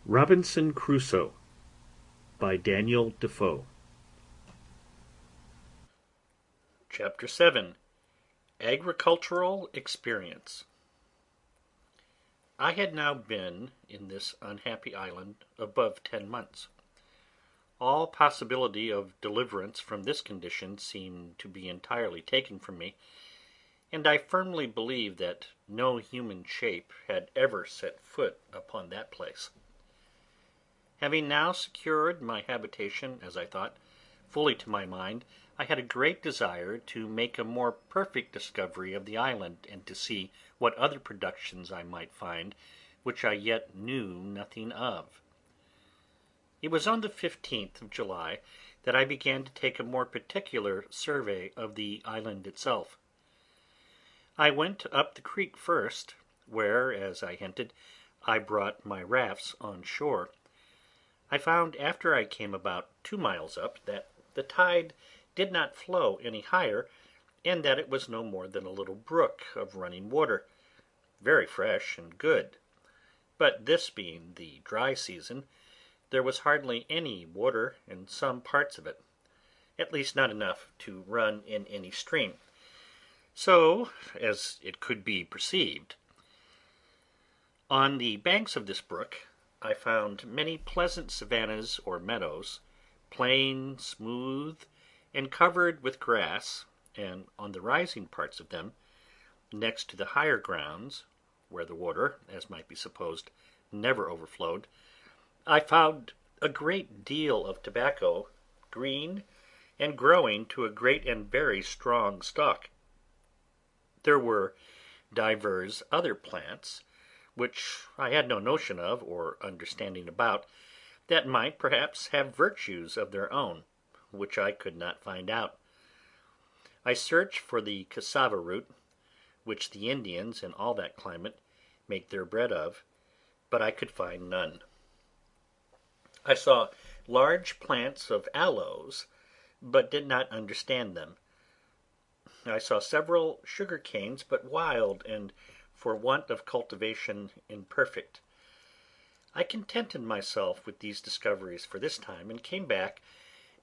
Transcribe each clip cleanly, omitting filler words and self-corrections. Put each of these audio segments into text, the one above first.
Robinson Crusoe by Daniel Defoe. Chapter 7. Agricultural Experience. I had now been in this unhappy island above 10 months. All possibility of deliverance from this condition seemed to be entirely taken from me, and I firmly believed that no human shape had ever set foot upon that place. Having now secured my habitation, as I thought, fully to my mind, I had a great desire to make a more perfect discovery of the island, and to see what other productions I might find which I yet knew nothing of. It was on the 15th of July that I began to take a more particular survey of the island itself. I went up the creek first, where, as I hinted, I brought my rafts on shore. I found after I came about 2 miles up that the tide did not flow any higher, and that it was no more than a little brook of running water, very fresh and good. But this being the dry season, there was hardly any water in some parts of it, at least not enough to run in any stream, so as it could be perceived. On the banks of this brook I found many pleasant savannas or meadows, plain, smooth, and covered with grass, and on the rising parts of them, next to the higher grounds, where the water, as might be supposed, never overflowed, I found a great deal of tobacco, green, and growing to a great and very strong stalk. There were divers other plants, which I had no notion of or understanding about, that might perhaps have virtues of their own, which I could not find out. I searched for the cassava root, which the Indians in all that climate make their bread of, but I could find none. I saw large plants of aloes, but did not understand them. I saw several sugar canes, but wild, and for want of cultivation imperfect. I contented myself with these discoveries for this time, and came back,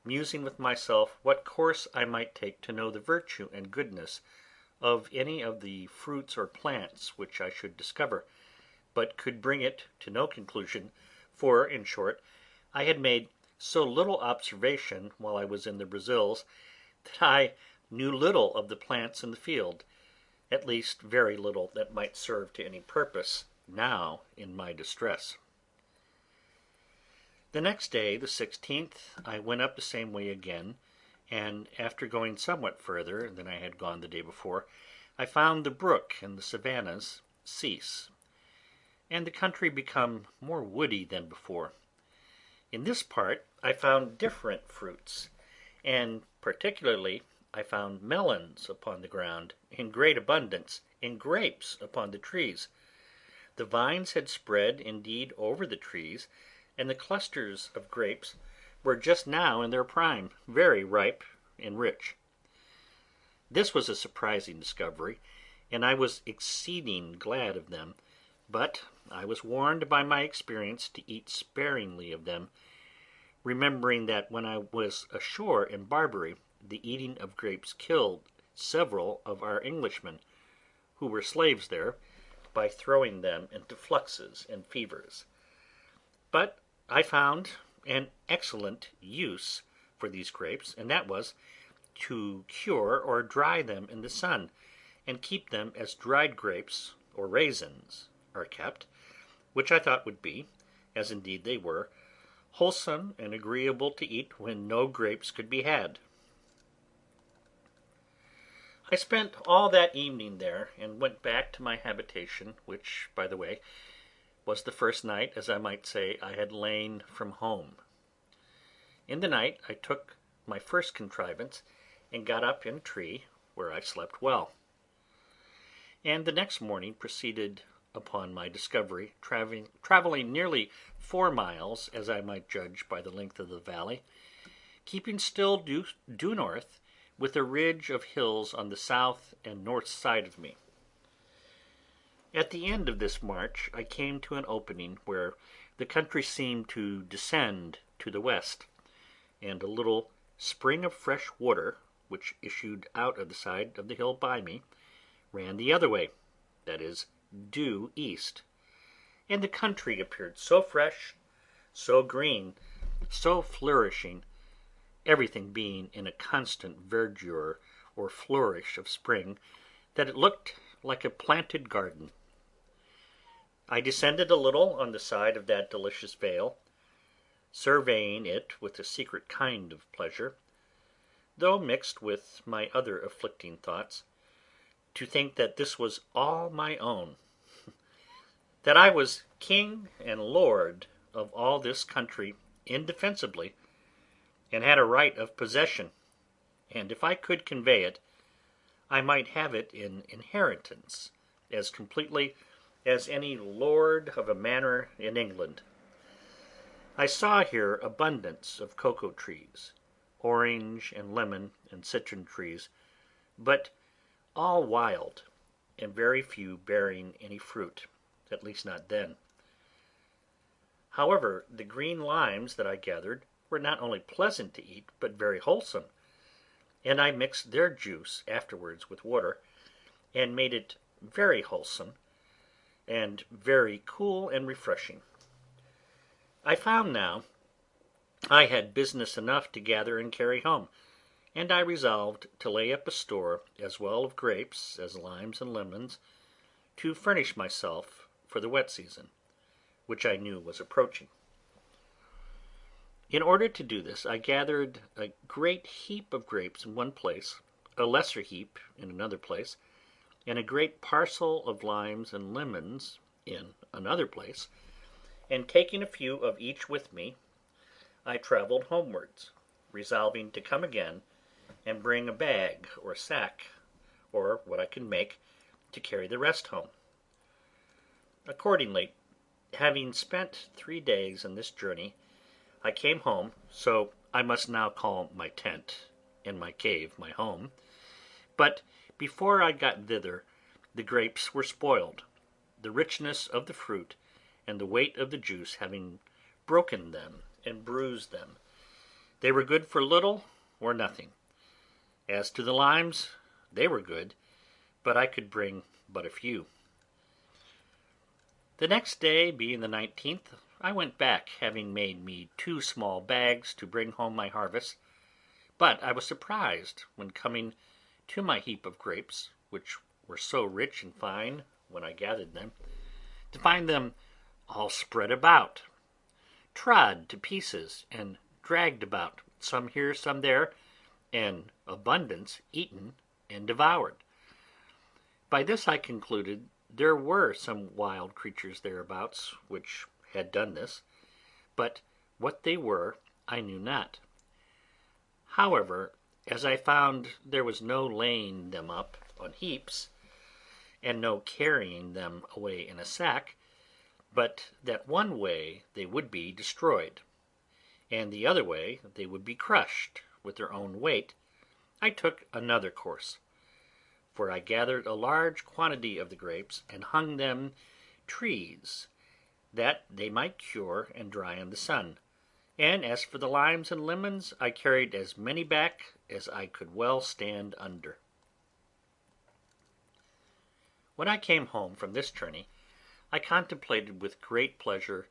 musing with myself what course I might take to know the virtue and goodness of any of the fruits or plants which I should discover, but could bring it to no conclusion, for, in short, I had made so little observation while I was in the Brazils, that I knew little of the plants in the field, at least very little that might serve to any purpose now in my distress. The next day, the 16th, I went up the same way again, and after going somewhat further than I had gone the day before, I found the brook and the savannas cease, and the country become more woody than before. In this part I found different fruits, and particularly I found melons upon the ground in great abundance, and grapes upon the trees. The vines had spread indeed over the trees, and the clusters of grapes were just now in their prime, very ripe and rich. This was a surprising discovery, and I was exceeding glad of them, but I was warned by my experience to eat sparingly of them, remembering that when I was ashore in Barbary the eating of grapes killed several of our Englishmen, who were slaves there, by throwing them into fluxes and fevers. But I found an excellent use for these grapes, and that was to cure or dry them in the sun, and keep them as dried grapes or raisins are kept, which I thought would be, as indeed they were, wholesome and agreeable to eat when no grapes could be had. I spent all that evening there, and went back to my habitation, which, by the way, was the first night, as I might say, I had lain from home. In the night I took my first contrivance, and got up in a tree, where I slept well, and the next morning proceeded upon my discovery, travelling nearly 4 miles, as I might judge by the length of the valley, keeping still due north, with a ridge of hills on the south and north side of me. At the end of this march I came to an opening where the country seemed to descend to the west, and a little spring of fresh water, which issued out of the side of the hill by me, ran the other way, that is, due east, and the country appeared so fresh, so green, so flourishing, everything being in a constant verdure or flourish of spring, that it looked like a planted garden. I descended a little on the side of that delicious vale, surveying it with a secret kind of pleasure, though mixed with my other afflicting thoughts, to think that this was all my own, that I was king and lord of all this country indefensibly, and had a right of possession, and if I could convey it, I might have it in inheritance as completely as any lord of a manor in England. I saw here abundance of cocoa trees, orange and lemon and citron trees, but all wild, and very few bearing any fruit, at least not then. However, the green limes that I gathered were not only pleasant to eat, but very wholesome, and I mixed their juice afterwards with water, and made it very wholesome, and very cool and refreshing. I found now I had business enough to gather and carry home, and I resolved to lay up a store as well of grapes as limes and lemons, to furnish myself for the wet season, which I knew was approaching. In order to do this, I gathered a great heap of grapes in one place, a lesser heap in another place, and a great parcel of limes and lemons in another place, and taking a few of each with me, I travelled homewards, resolving to come again and bring a bag or sack, or what I could make, to carry the rest home. Accordingly, having spent 3 days in this journey, I came home, so I must now call my tent and my cave my home. But before I got thither, the grapes were spoiled, the richness of the fruit and the weight of the juice having broken them and bruised them. They were good for little or nothing. As to the limes, they were good, but I could bring but a few. The next day, being the 19th, I went back, having made me 2 small bags to bring home my harvest, but I was surprised, when coming to my heap of grapes, which were so rich and fine when I gathered them, to find them all spread about, trod to pieces, and dragged about, some here, some there, and abundance eaten and devoured. By this I concluded there were some wild creatures thereabouts which had done this, but what they were I knew not. However, as I found there was no laying them up on heaps, and no carrying them away in a sack, but that one way they would be destroyed, and the other way they would be crushed with their own weight, I took another course, for I gathered a large quantity of the grapes, and hung them trees, that they might cure and dry in the sun. And as for the limes and lemons, I carried as many back as I could well stand under. When I came home from this journey, I contemplated with great pleasure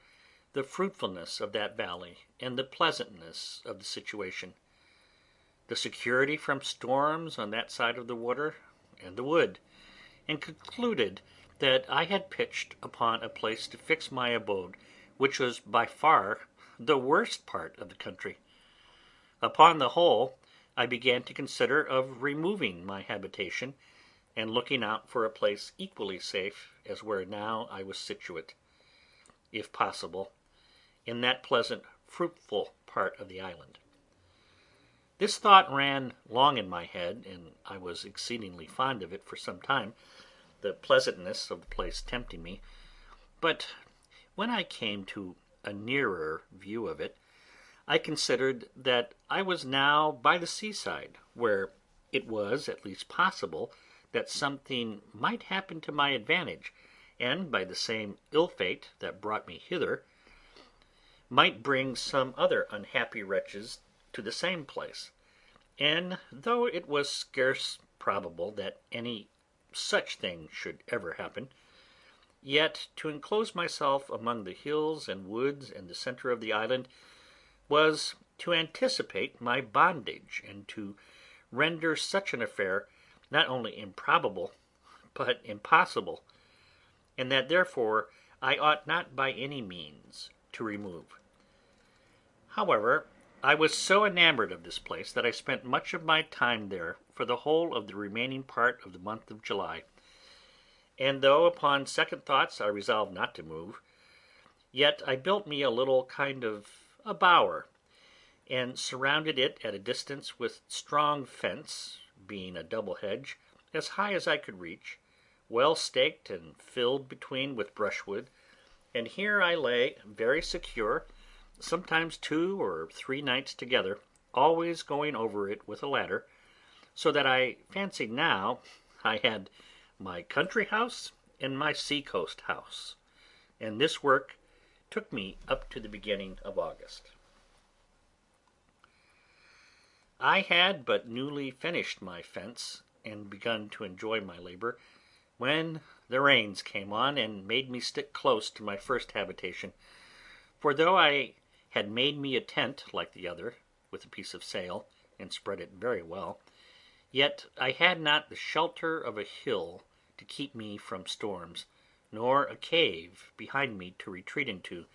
the fruitfulness of that valley, and the pleasantness of the situation, the security from storms on that side of the water and the wood, and concluded that I had pitched upon a place to fix my abode, which was by far the worst part of the country. Upon the whole, I began to consider of removing my habitation, and looking out for a place equally safe as where now I was situate, if possible, in that pleasant, fruitful part of the island. This thought ran long in my head, and I was exceedingly fond of it for some time, the pleasantness of the place tempting me. But when I came to a nearer view of it, I considered that I was now by the seaside, where it was at least possible that something might happen to my advantage, and by the same ill fate that brought me hither, might bring some other unhappy wretches to the same place. And though it was scarce probable that any such thing should ever happen, yet to enclose myself among the hills and woods in the centre of the island was to anticipate my bondage, and to render such an affair not only improbable, but impossible, and that therefore I ought not by any means to remove. However, I was so enamoured of this place that I spent much of my time there for the whole of the remaining part of the month of July, and though upon second thoughts I resolved not to move, yet I built me a little kind of a bower, and surrounded it at a distance with strong fence, being a double hedge, as high as I could reach, well staked and filled between with brushwood, and here I lay very secure, sometimes 2 or 3 nights together, always going over it with a ladder, so that I fancied now I had my country house and my sea-coast house, and this work took me up to the beginning of August. I had but newly finished my fence, and begun to enjoy my labour, when the rains came on and made me stick close to my first habitation, for though I had made me a tent like the other, with a piece of sail, and spread it very well, yet I had not the shelter of a hill to keep me from storms, nor a cave behind me to retreat into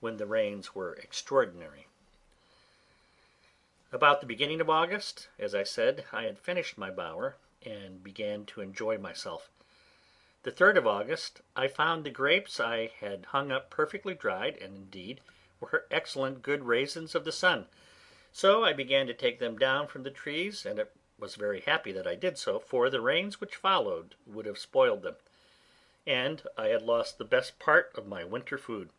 when the rains were extraordinary. About the beginning of August, as I said, I had finished my bower, and began to enjoy myself. The 3rd of August I found the grapes I had hung up perfectly dried, and indeed were excellent good raisins of the sun, so I began to take them down from the trees, and it was very happy that I did so, for the rains which followed would have spoiled them, and I had lost the best part of my winter food,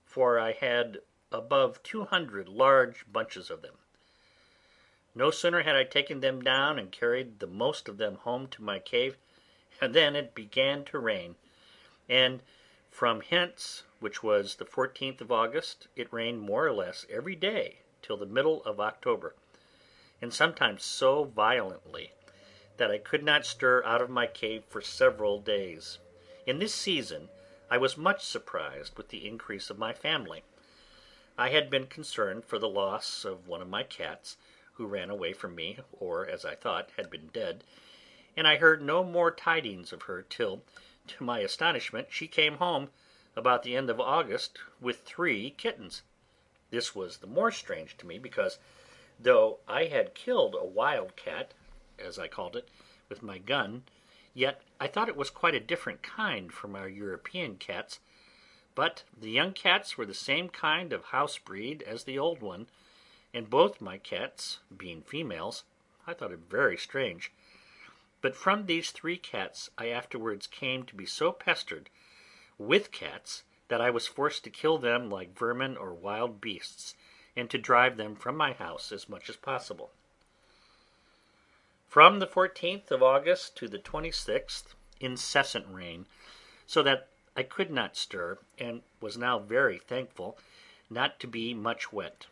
for I had above 200 large bunches of them. No sooner had I taken them down and carried the most of them home to my cave, and then it began to rain, and from hence, which was the 14th of August, it rained more or less every day till the middle of October, and sometimes so violently that I could not stir out of my cave for several days. In this season I was much surprised with the increase of my family. I had been concerned for the loss of one of my cats, who ran away from me, or, as I thought, had been dead, and I heard no more tidings of her till, to my astonishment, she came home about the end of August with 3 kittens. This was the more strange to me, because though I had killed a wild cat, as I called it, with my gun, yet I thought it was quite a different kind from our European cats, but the young cats were the same kind of house breed as the old one, and both my cats being females, I thought it very strange. But from these 3 cats I afterwards came to be so pestered with cats that I was forced to kill them like vermin or wild beasts, and to drive them from my house as much as possible. From the 14th of August to the 26th, incessant rain, so that I could not stir, and was now very thankful not to be much wet.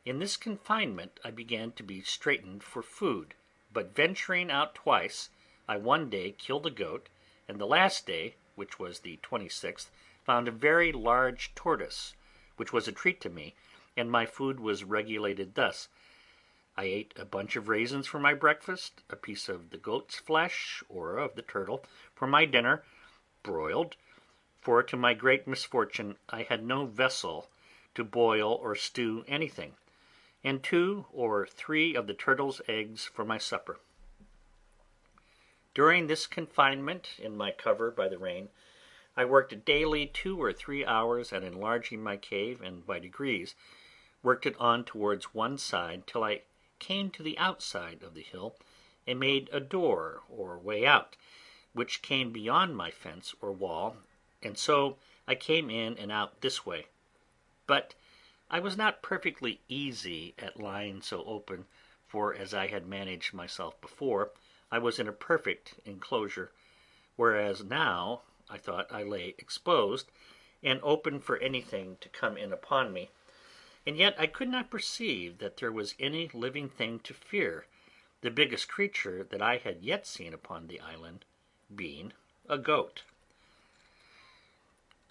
In this confinement I began to be straitened for food, but venturing out twice, I one day killed a goat, and the last day, which was the 26th, found a very large tortoise, which was a treat to me, and my food was regulated thus: I ate a bunch of raisins for my breakfast, a piece of the goat's flesh, or of the turtle, for my dinner, broiled, for to my great misfortune I had no vessel to boil or stew anything, and 2 or 3 of the turtle's eggs for my supper. During this confinement in my cover by the rain, I worked daily 2 or 3 hours at enlarging my cave, and by degrees worked it on towards one side till I came to the outside of the hill, and made a door or way out, which came beyond my fence or wall, and so I came in and out this way. But I was not perfectly easy at lying so open, for as I had managed myself before, I was in a perfect enclosure, whereas now I thought I lay exposed, and open for anything to come in upon me, and yet I could not perceive that there was any living thing to fear, the biggest creature that I had yet seen upon the island being a goat.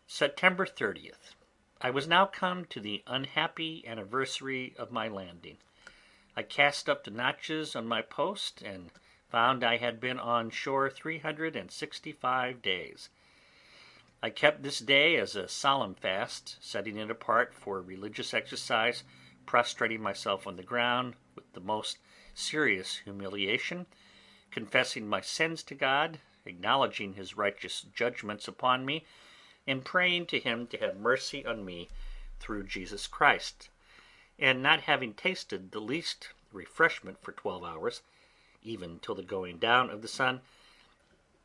September 30th. I was now come to the unhappy anniversary of my landing. I cast up the notches on my post, and found I had been on shore 365 days. I kept this day as a solemn fast, setting it apart for religious exercise, prostrating myself on the ground with the most serious humiliation, confessing my sins to God, acknowledging his righteous judgments upon me, and praying to him to have mercy on me through Jesus Christ. And not having tasted the least refreshment for 12 hours, even till the going down of the sun,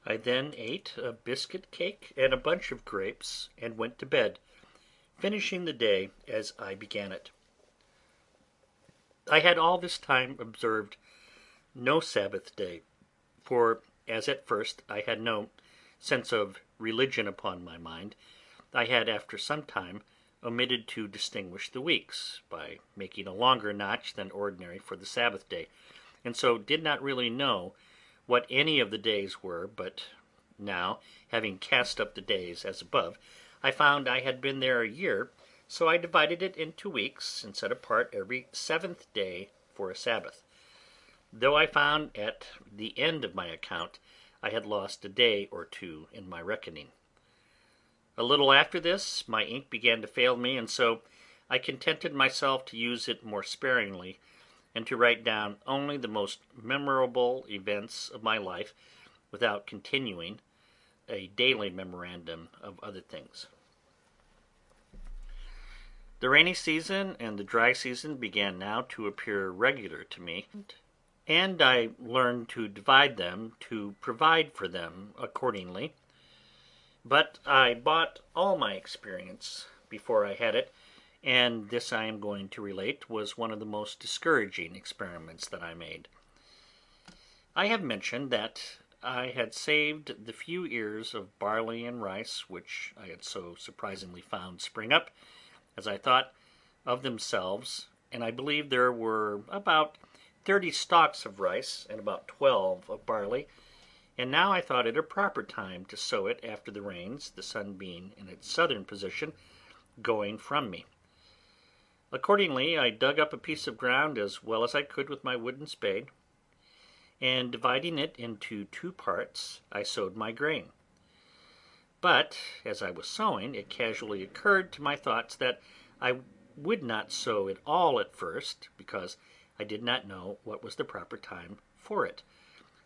I then ate a biscuit cake and a bunch of grapes, and went to bed, finishing the day as I began it. I had all this time observed no Sabbath day, for as at first I had no sense of religion upon my mind, I had after some time omitted to distinguish the weeks, by making a longer notch than ordinary for the Sabbath day, and so did not really know what any of the days were. But now, having cast up the days as above, I found I had been there a year, so I divided it into weeks, and set apart every 7th day for a Sabbath, though I found at the end of my account I had lost a day or two in my reckoning. A little after this my ink began to fail me, and so I contented myself to use it more sparingly, and to write down only the most memorable events of my life, without continuing a daily memorandum of other things. The rainy season and the dry season began now to appear regular to me, and I learned to divide them, to provide for them accordingly. But I bought all my experience before I had it, and this I am going to relate was one of the most discouraging experiments that I made. I have mentioned that I had saved the few ears of barley and rice which I had so surprisingly found spring up, as I thought, of themselves, and I believe there were about 30 stalks of rice and about 12 of barley, and now I thought it a proper time to sow it after the rains, the sun being in its southern position, going from me. Accordingly, I dug up a piece of ground as well as I could with my wooden spade, and dividing it into 2 parts, I sowed my grain. But as I was sowing, it casually occurred to my thoughts that I would not sow it all at first, because I did not know what was the proper time for it.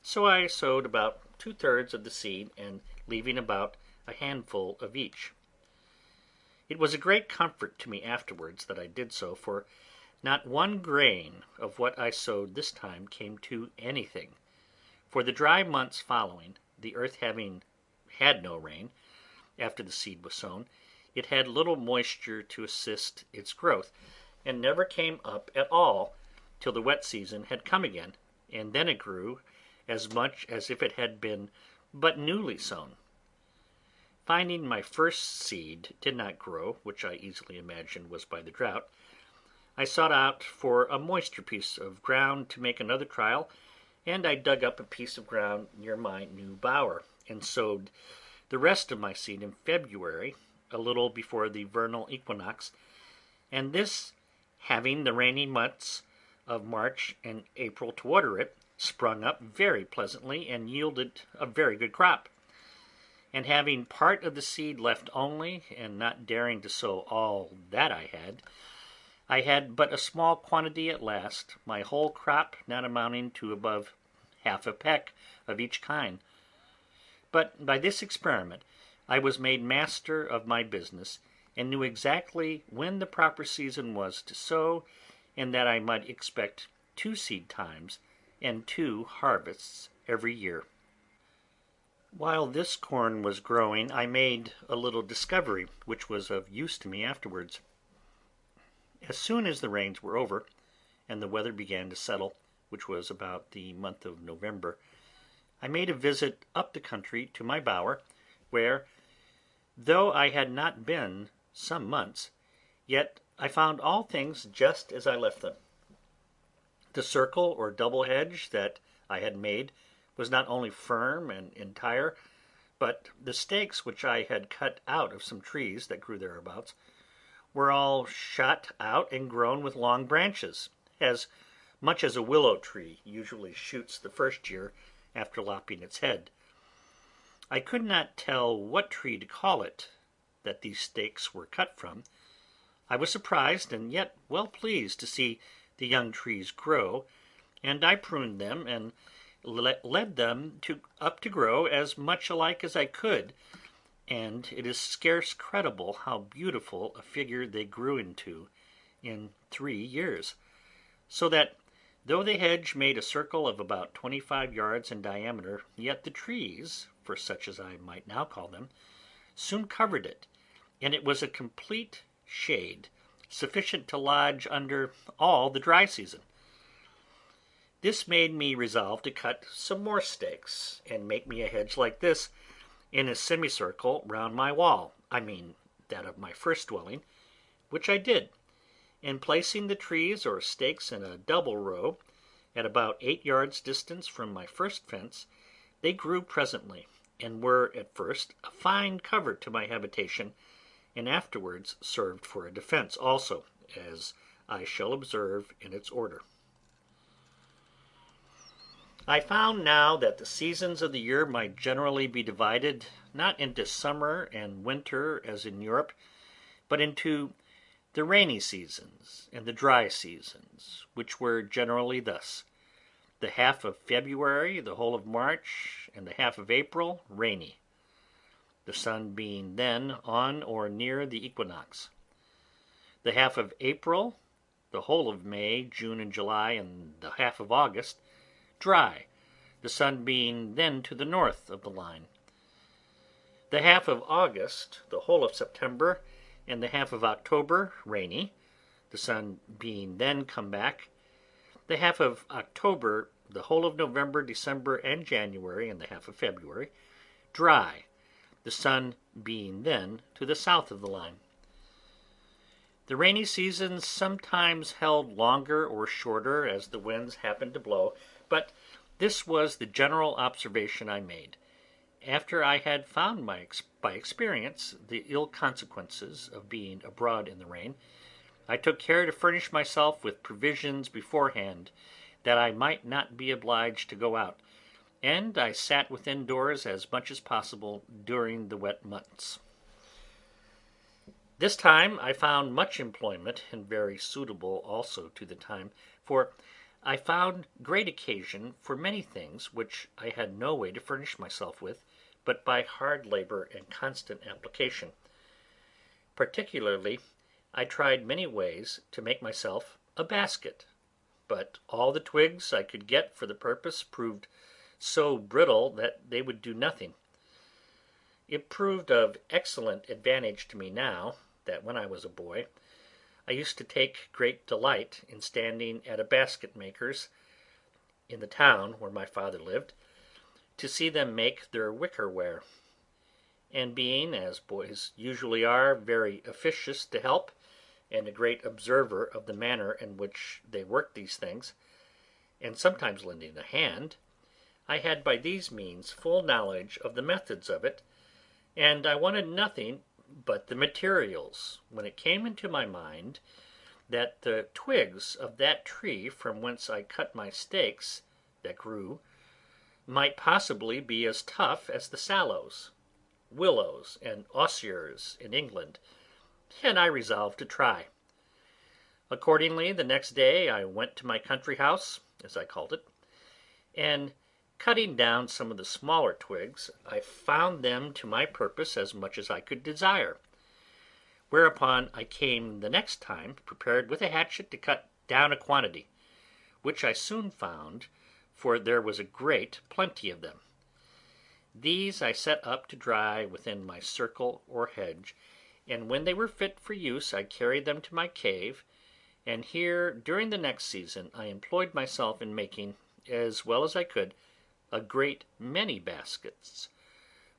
So I sowed about 2/3 of the seed, and leaving about a handful of each. It was a great comfort to me afterwards that I did so, for not one grain of what I sowed this time came to anything. For the dry months following, the earth having had no rain, after the seed was sown, it had little moisture to assist its growth, and never came up at all till the wet season had come again, and then it grew as much as if it had been but newly sown. Finding my first seed did not grow, which I easily imagined was by the drought, I sought out for a moister piece of ground to make another trial, and I dug up a piece of ground near my new bower, and sowed the rest of my seed in February, a little before the vernal equinox, and this, having the rainy months of March and April to water it, sprung up very pleasantly and yielded a very good crop. And having part of the seed left only, and not daring to sow all that I had but a small quantity at last, my whole crop not amounting to above half a peck of each kind. But by this experiment I was made master of my business, and knew exactly when the proper season was to sow, and that I might expect 2 seed times and 2 harvests every year. While this corn was growing, I made a little discovery, which was of use to me afterwards. As soon as the rains were over, and the weather began to settle, which was about the month of November, I made a visit up the country to my bower, where, Though I had not been some months, yet I found all things just as I left them. The circle or double hedge that I had made was not only firm and entire, but the stakes which I had cut out of some trees that grew thereabouts were all shot out and grown with long branches, as much as a willow tree usually shoots the first year after lopping its head. I could not tell what tree to call it that these stakes were cut from. I was surprised and yet well pleased to see the young trees grow, and I pruned them and led them up to grow as much alike as I could, and it is scarce credible how beautiful a figure they grew into in 3 years, so that though the hedge made a circle of about 25 yards in diameter, yet the trees, for such as I might now call them, soon covered it, and it was a complete shade, sufficient to lodge under all the dry season. This made me resolve to cut some more stakes, and make me a hedge like this in a semicircle round my wall, I mean that of my first dwelling, which I did, and placing the trees or stakes in a double row, at about 8 yards distance from my first fence, they grew presently, and were at first a fine cover to my habitation, and afterwards served for a defence also, as I shall observe in its order. I found now that the seasons of the year might generally be divided, not into summer and winter as in Europe, but into the rainy seasons and the dry seasons, which were generally thus: the half of February, the whole of March, and the half of April, rainy, the sun being then on or near the equinox; the half of April, the whole of May, June, and July, and the half of August, dry, the sun being then to the north of the line; the half of August, the whole of September, and the half of October, rainy, the sun being then come back; the half of October, the whole of November, December, and January, and the half of February, dry, the sun being then to the south of the line. The rainy seasons sometimes held longer or shorter as the winds happened to blow, but this was the general observation I made, after I had found by experience the ill consequences of being abroad in the rain. I took care to furnish myself with provisions beforehand, that I might not be obliged to go out, and I sat within doors as much as possible during the wet months. This time I found much employment, and very suitable also to the time, for I found great occasion for many things which I had no way to furnish myself with, but by hard labour and constant application. Particularly, I tried many ways to make myself a basket, but all the twigs I could get for the purpose proved so brittle that they would do nothing. It proved of excellent advantage to me now, that when I was a boy, I used to take great delight in standing at a basket maker's in the town where my father lived, to see them make their wicker ware; and being, as boys usually are, very officious to help, and a great observer of the manner in which they worked these things, and sometimes lending a hand, I had by these means full knowledge of the methods of it, and I wanted nothing but the materials, when it came into my mind that the twigs of that tree from whence I cut my stakes that grew might possibly be as tough as the sallows, willows, and osiers in England, and I resolved to try. Accordingly, the next day I went to my country house, as I called it, and cutting down some of the smaller twigs, I found them to my purpose as much as I could desire. Whereupon I came the next time prepared with a hatchet to cut down a quantity, which I soon found, for there was a great plenty of them. These I set up to dry within my circle or hedge, and when they were fit for use I carried them to my cave, and here during the next season I employed myself in making, as well as I could, a great many baskets,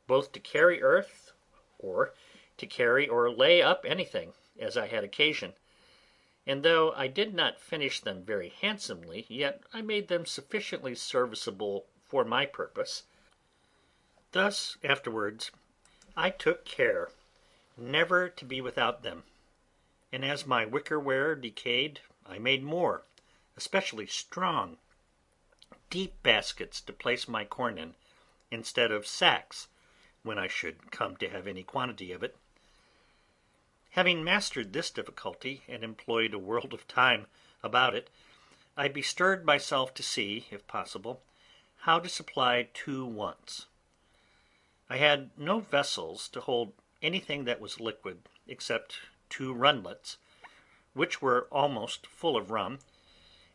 both to carry earth, or to carry or lay up anything, as I had occasion, and though I did not finish them very handsomely, yet I made them sufficiently serviceable for my purpose. Thus afterwards I took care never to be without them, and as my wicker-ware decayed I made more, especially strong, deep baskets to place my corn in, instead of sacks, when I should come to have any quantity of it. Having mastered this difficulty, and employed a world of time about it, I bestirred myself to see, if possible, how to supply two wants. I had no vessels to hold anything that was liquid, except two runlets, which were almost full of rum,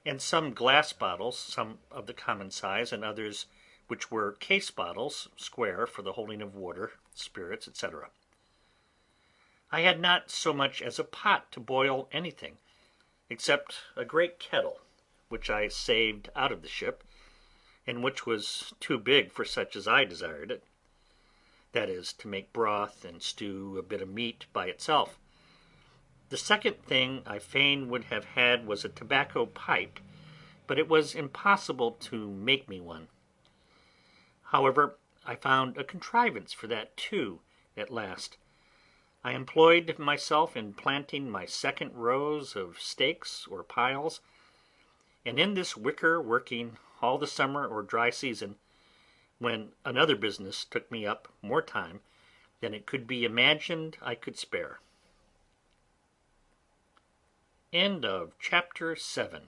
and some glass bottles, some of the common size, and others which were case bottles, square, for the holding of water, spirits, etc. I had not so much as a pot to boil anything, except a great kettle, which I saved out of the ship, and which was too big for such as I desired it, that is, to make broth and stew a bit of meat by itself. The second thing I fain would have had was a tobacco pipe, but it was impossible to make me one. However, I found a contrivance for that too, at last. I employed myself in planting my second rows of stakes or piles, and in this wicker working all the summer or dry season, when another business took me up more time than it could be imagined I could spare. End of chapter 7.